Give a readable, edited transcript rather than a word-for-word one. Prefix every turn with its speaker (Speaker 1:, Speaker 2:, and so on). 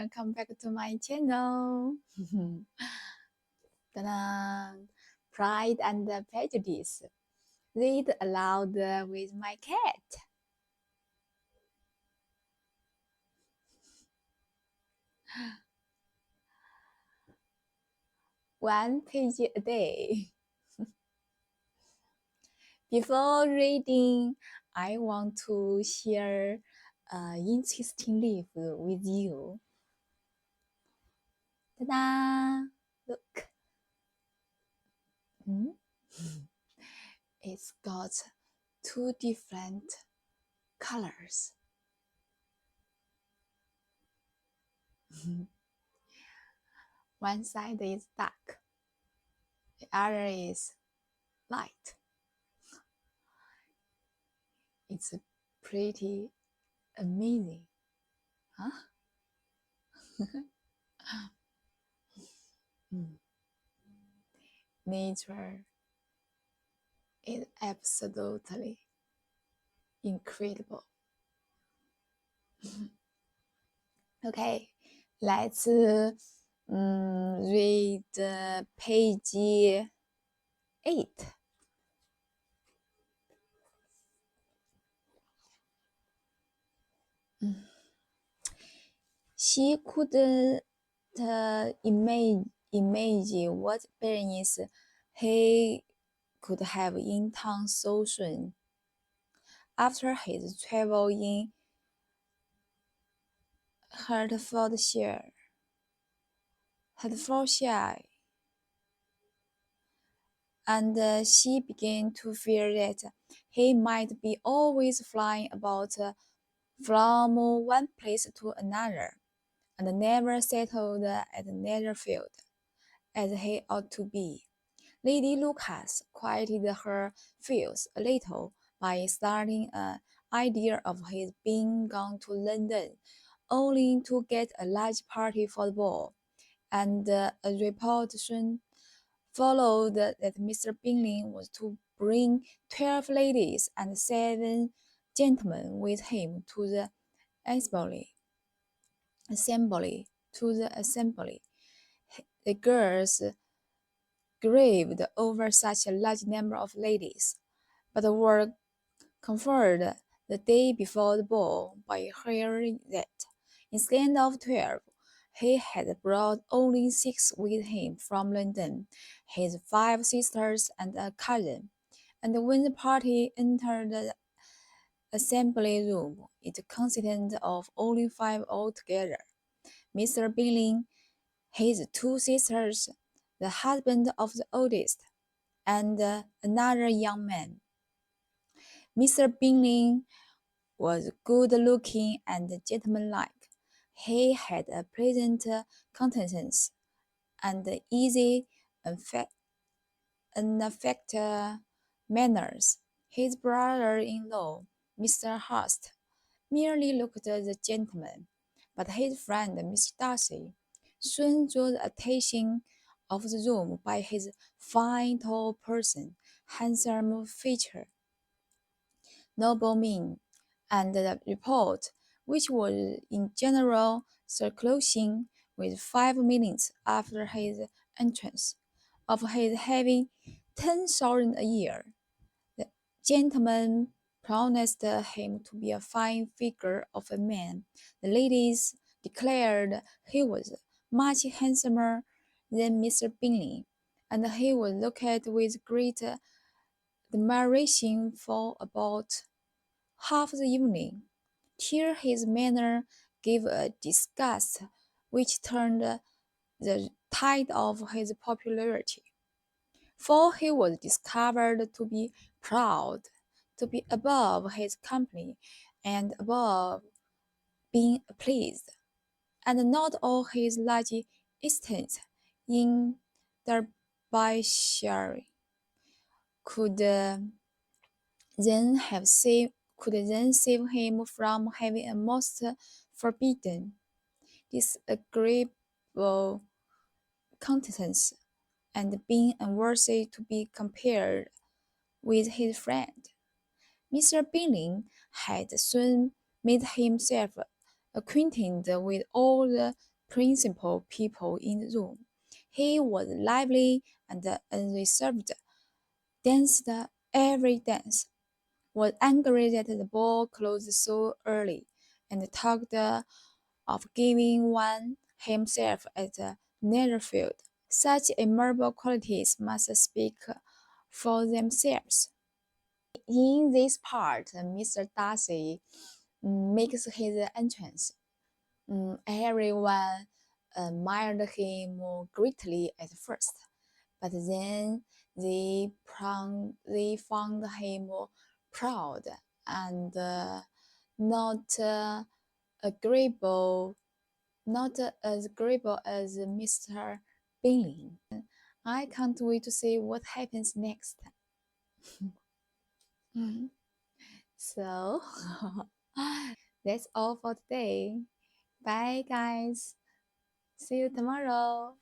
Speaker 1: welcome back to my channel. Pride and Prejudice. Read aloud with my cat. One page a day. Before reading, I want to share an interesting leaf with you. Ta-da! Look. It's got two different colors. One side is dark, the other is light. It's pretty amazing, huh? Nature is absolutely incredible. Okay, let's read page 8. She couldn't imagine what experience he could have in town so soon. After his travel in Hertfordshire, and she began to fear that he might be always flying about from one place to another, and never settled at Netherfield, as he ought to be. Lady Lucas quieted her fears a little by starting an idea of his being gone to London, only to get a large party for the ball, and a report soon followed that Mr. Bingley was to bring 12 ladies and 7 gentlemen with him to the assembly. The girls grieved over such a large number of ladies, but were comforted the day before the ball by hearing that, instead of 12, he had brought only 6 with him from London, his 5 sisters and a cousin. And when the party entered the assembly room, it consisted of only 5 altogether. Mr. Bingley, his 2 sisters, the husband of the oldest, and another young man. Mr. Bingley was good-looking and gentlemanlike. He had a pleasant countenance and easy, unaffected manners. His brother-in-law, Mr. Hurst, merely looked at the gentleman, but his friend, Mr. Darcy, soon drew the attention of the room by his fine tall person, handsome feature, noble mien, and the report, which was in general circulation with 5 minutes after his entrance, of his having 10,000 a year. The gentleman pronounced him to be a fine figure of a man. The ladies declared he was much handsomer than Mr. Bingley, and he was looked at with great admiration for about half the evening, till his manner gave a disgust which turned the tide of his popularity. For he was discovered to be proud, to be above his company, and above being pleased, and not all his large estate in Derbyshire could then save him from having a most forbidden, disagreeable countenance, and being unworthy to be compared with his friend. Mr. Bingley had soon made himself acquainted with all the principal people in the room. He was lively and unreserved, danced every dance, was angry that the ball closed so early, and talked of giving one himself at the Netherfield. Such admirable qualities must speak for themselves. In this part, Mr. Darcy makes his entrance. Everyone admired him greatly at first, but then they found him proud and not agreeable, not as agreeable as Mr. Bingley. I can't wait to see what happens next. So that's all for today. Bye, guys. See you tomorrow.